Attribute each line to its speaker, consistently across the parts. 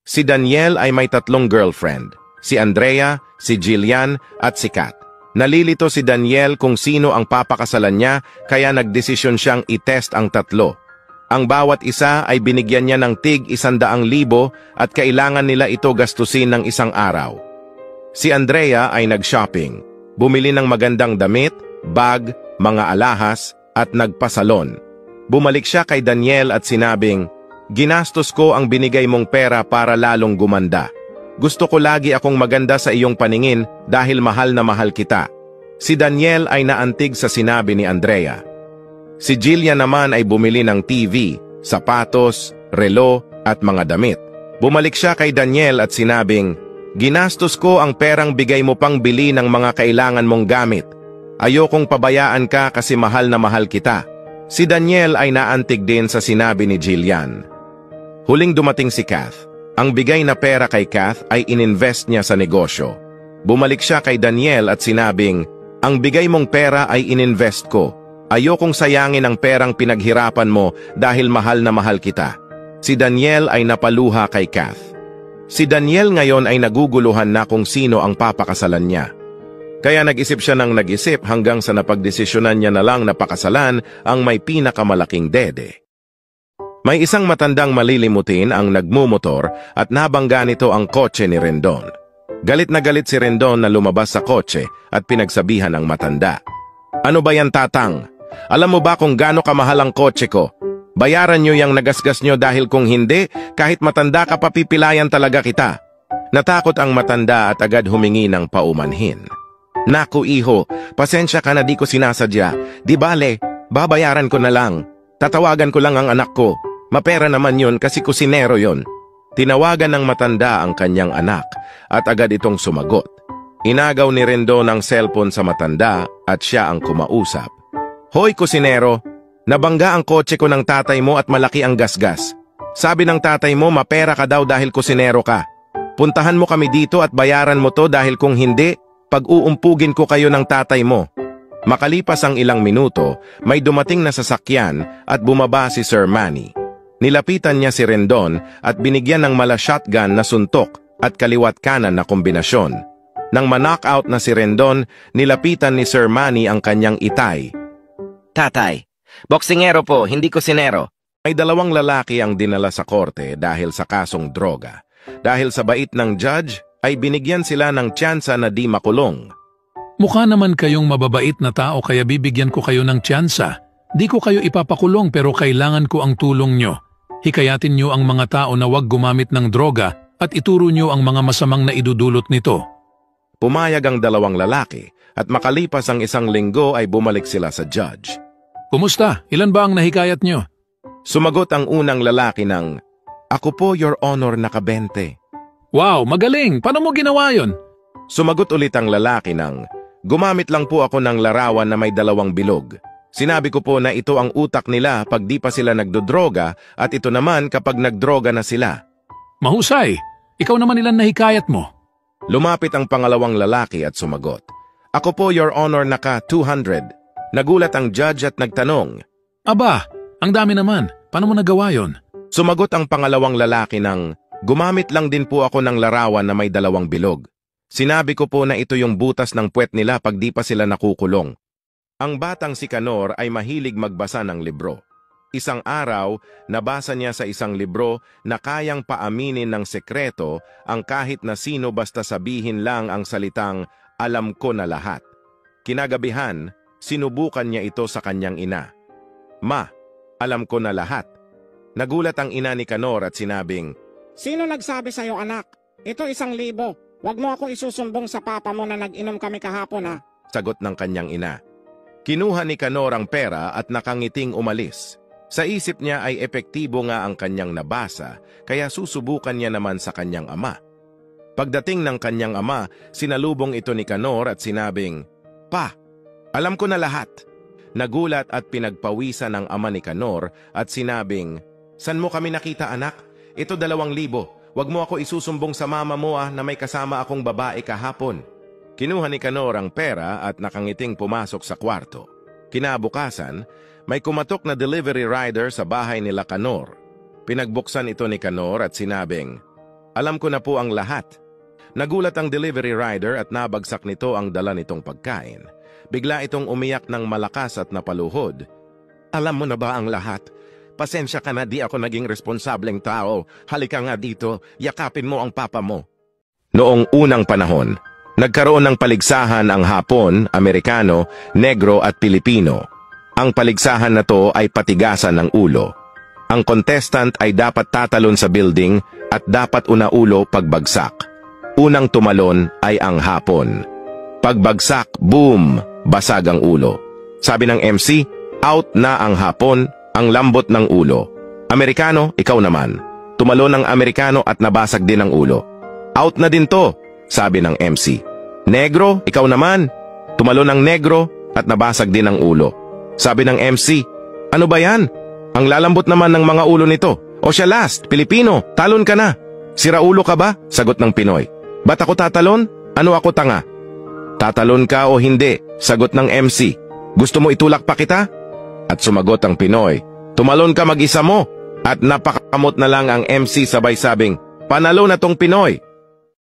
Speaker 1: Si Daniel ay may 3 girlfriend, si Andrea, si Jillian at si Kat. Nalilito si Daniel kung sino ang papakasalan niya kaya nagdesisyon siyang itest ang 3. Ang bawat isa ay binigyan niya ng tig 100,000 at kailangan nila ito gastusin ng 1 araw. Si Andrea ay nag-shopping, bumili ng magandang damit, bag, mga alahas at nagpasalon. Bumalik siya kay Daniel at sinabing, "Ginastos ko ang binigay mong pera para lalong gumanda. Gusto ko lagi akong maganda sa iyong paningin dahil mahal na mahal kita." Si Daniel ay naantig sa sinabi ni Andrea. Si Jillian naman ay bumili ng TV, sapatos, relo at mga damit. Bumalik siya kay Daniel at sinabing, "Ginastos ko ang perang bigay mo pang bili ng mga kailangan mong gamit. Ayokong pabayaan ka kasi mahal na mahal kita." Si Daniel ay naantig din sa sinabi ni Jillian. Huling dumating si Kath. Ang bigay na pera kay Kath ay ininvest niya sa negosyo. Bumalik siya kay Daniel at sinabing, "Ang bigay mong pera ay ininvest ko. Ayokong sayangin ang perang pinaghirapan mo dahil mahal na mahal kita." Si Daniel ay napaluha kay Kath. Si Daniel ngayon ay naguguluhan na kung sino ang papakasalan niya. Kaya nag-isip siya ng nag-isip hanggang sa napagdesisyonan niya na lang na pakasalan ang may pinakamalaking dede. May isang matandang malilimutin ang nagmumotor at nabangga nito ang kotse ni Rendon. Galit na galit si Rendon na lumabas sa kotse at pinagsabihan ang matanda. "Ano ba yan, tatang? Alam mo ba kung gaano kamahal ang kotse ko? Bayaran nyo yung nagasgas nyo dahil kung hindi, kahit matanda ka papipilayan talaga kita." Natakot ang matanda at agad humingi ng paumanhin. "Naku iho, pasensya ka na di ko sinasadya. Di bale, babayaran ko na lang. Tatawagan ko lang ang anak ko. Mapera naman yun kasi kusinero yon." Tinawagan ng matanda ang kanyang anak at agad itong sumagot. Inagaw ni Rendon ang cellphone sa matanda at siya ang kumausap. "Hoy kusinero, nabangga ang kotse ko ng tatay mo at malaki ang gasgas. Sabi ng tatay mo mapera ka daw dahil kusinero ka. Puntahan mo kami dito at bayaran mo to dahil kung hindi, pag-uumpugin ko kayo ng tatay mo." Makalipas ang ilang minuto, may dumating na sasakyan at bumaba si Sir Manny. Nilapitan niya si Rendon at binigyan ng mala shotgun na suntok at kaliwat kanan na kombinasyon. Nang ma-knockout na si Rendon, nilapitan ni Sir Manny ang kanyang itay.
Speaker 2: "Tatay, boksingero po, hindi kusinero."
Speaker 1: May 2 lalaki ang dinala sa korte dahil sa kasong droga. Dahil sa bait ng judge, ay binigyan sila ng tsansa na di makulong.
Speaker 3: "Mukha naman kayong mababait na tao kaya bibigyan ko kayo ng tsansa. Di ko kayo ipapakulong pero kailangan ko ang tulong nyo. Hikayatin nyo ang mga tao na huwag gumamit ng droga at ituro nyo ang mga masamang na idudulot nito."
Speaker 1: Pumayag ang 2 lalaki at makalipas ang 1 linggo ay bumalik sila sa judge.
Speaker 3: "Kumusta? Ilan ba ang nahikayat nyo?"
Speaker 1: Sumagot ang unang lalaki ng, "Ako po, Your Honor, naka-20.
Speaker 3: "Wow, magaling! Paano mo ginawa yon?"
Speaker 1: Sumagot ulit ang lalaki ng, "Gumamit lang po ako ng larawan na may 2 bilog. Sinabi ko po na ito ang utak nila pag di pa sila nagdodroga at ito naman kapag nagdroga na sila."
Speaker 3: "Mahusay! Ikaw naman ilan nahikayat mo?"
Speaker 1: Lumapit ang pangalawang lalaki at sumagot, "Ako po, Your Honor, naka-200. Nagulat ang judge at nagtanong,
Speaker 3: "Aba, ang dami naman. Paano mo nagawa yon?"
Speaker 1: Sumagot ang pangalawang lalaki ng, "Gumamit lang din po ako ng larawan na may 2 bilog. Sinabi ko po na ito yung butas ng puwet nila pag di pa sila nakukulong." Ang batang si Canor ay mahilig magbasa ng libro. Isang araw, nabasa niya sa isang libro na kayang paaminin ng sekreto ang kahit na sino basta sabihin lang ang salitang, "Alam ko na lahat." Kinagabihan, sinubukan niya ito sa kanyang ina. "Ma, alam ko na lahat." Nagulat ang ina ni Canor at sinabing,
Speaker 4: "Sino nagsabi sa'yo, anak? Ito 1,000. Huwag mo ako isusumbong sa papa mo na nag-inom kami kahapon, ha?"
Speaker 1: Sagot ng kanyang ina. Kinuha ni Canor ang pera at nakangiting umalis. Sa isip niya ay epektibo nga ang kanyang nabasa, kaya susubukan niya naman sa kanyang ama. Pagdating ng kanyang ama, sinalubong ito ni Canor at sinabing, "Pa, alam ko na lahat." Nagulat at pinagpawisan ang ama ni Canor at sinabing, "San mo kami nakita, anak? Ito 2,000. Huwag mo ako isusumbong sa mama mo na may kasama akong babae kahapon." Kinuha ni Canor ang pera at nakangiting pumasok sa kwarto. Kinabukasan, may kumatok na delivery rider sa bahay nila Canor. Pinagbuksan ito ni Canor at sinabing, Alam ko na po ang lahat. Nagulat ang delivery rider at nabagsak nito ang dala nitong pagkain. Bigla itong umiyak ng malakas at napaluhod. Alam mo na ba ang lahat? Pasensya ka na, di ako naging responsableng tao. Halika nga dito, yakapin mo ang papa mo. Noong unang panahon, nagkaroon ng paligsahan ang Hapon, Amerikano, Negro at Pilipino. Ang paligsahan na to ay patigasan ng ulo. Ang contestant ay dapat tatalon sa building at dapat unaulo pagbagsak. Unang tumalon ay ang Hapon. Pagbagsak, boom, basag ang ulo. Sabi ng MC, out na ang Hapon, ang lambot ng ulo. Amerikano, ikaw naman. Tumalon ang Amerikano at nabasag din ang ulo. Out na din to, sabi ng MC. Negro, ikaw naman. Tumalon ang Negro at nabasag din ang ulo. Sabi ng MC, ano ba yan? Ang lalambot naman ng mga ulo nito. O siya last, Pilipino, talon ka na. Siraulo ka ba? Sagot ng Pinoy. Ba't ako tatalon? Ano ako tanga? Tatalon ka o hindi? Sagot ng MC. Gusto mo itulak pa kita? At sumagot ang Pinoy. Tumalon ka mag-isa mo. At napakamot na lang ang MC sabay sabing, panalo na tong Pinoy.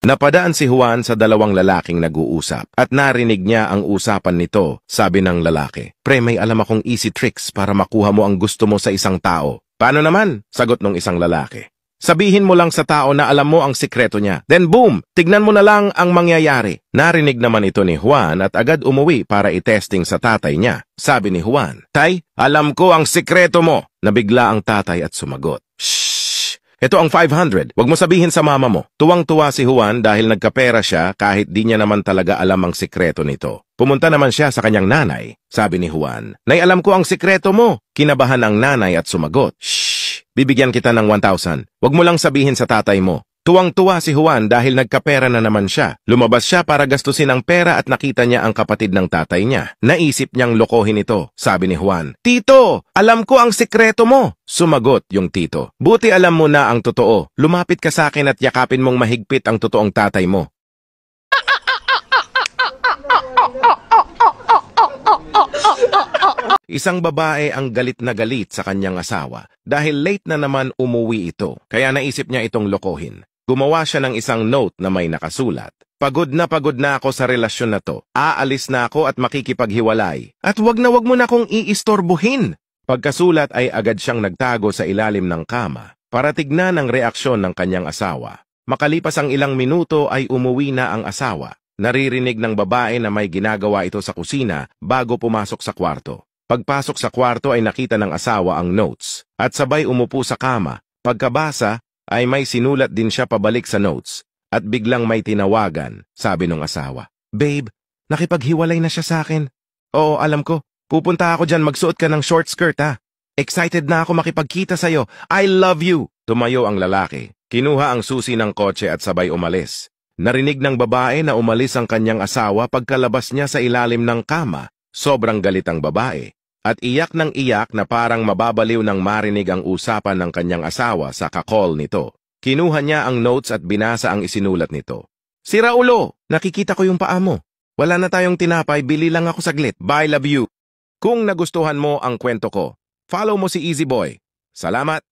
Speaker 1: Napadaan si Juan sa dalawang lalaking nag-uusap at narinig niya ang usapan nito. Sabi ng lalaki, pre, may alam akong easy tricks para makuha mo ang gusto mo sa isang tao. Paano naman? Sagot ng isang lalaki. Sabihin mo lang sa tao na alam mo ang sikreto niya. Then boom, tignan mo na lang ang mangyayari. Narinig naman ito ni Juan at agad umuwi para itesting sa tatay niya. Sabi ni Juan, Tay, alam ko ang sikreto mo. Nabigla ang tatay at sumagot. Shh! Ito ang 500. Huwag mo sabihin sa mama mo. Tuwang-tuwa si Juan dahil nagkapera siya kahit di niya naman talaga alam ang sikreto nito. Pumunta naman siya sa kanyang nanay. Sabi ni Juan, Nay, alam ko ang sikreto mo. Kinabahan ang nanay at sumagot. Shh! Bibigyan kita ng 1,000. Huwag mo lang sabihin sa tatay mo. Tuwang-tuwa si Juan dahil nagkapera na naman siya. Lumabas siya para gastusin ang pera at nakita niya ang kapatid ng tatay niya. Naisip niyang lokohin ito. Sabi ni Juan, Tito, alam ko ang sikreto mo. Sumagot yung tito. Buti alam mo na ang totoo. Lumapit ka sa akin at yakapin mong mahigpit ang totoong tatay mo. Isang babae ang galit na galit sa kanyang asawa dahil late na naman umuwi ito. Kaya naisip niya itong lokohin. Gumawa siya ng isang note na may nakasulat. Pagod na ako sa relasyon na to. Aalis na ako at makikipaghiwalay. At wag mo na akong iistorbuhin. Pagkasulat ay agad siyang nagtago sa ilalim ng kama para tignan ang reaksyon ng kanyang asawa. Makalipas ang ilang minuto ay umuwi na ang asawa. Naririnig ng babae na may ginagawa ito sa kusina bago pumasok sa kwarto. Pagpasok sa kwarto ay nakita ng asawa ang notes at sabay umupo sa kama. Pagkabasa ay may sinulat din siya pabalik sa notes at biglang may tinawagan, sabi ng asawa. Babe, nakipaghiwalay na siya sa akin. Oo, alam ko. Pupunta ako dyan, magsuot ka ng short skirt ha. Excited na ako makipagkita sa'yo. I love you. Tumayo ang lalaki. Kinuha ang susi ng kotse at sabay umalis. Narinig ng babae na umalis ang kanyang asawa pagkalabas niya sa ilalim ng kama. Sobrang galit ang babae. At iyak ng iyak na parang mababaliw nang marinig ang usapan ng kanyang asawa sa kakol nito. Kinuha niya ang notes at binasa ang isinulat nito. Si Raulo, nakikita ko yung paa mo. Wala na tayong tinapay, bili lang ako saglit. Bye, love you. Kung nagustuhan mo ang kwento ko, follow mo si Easy Boy. Salamat!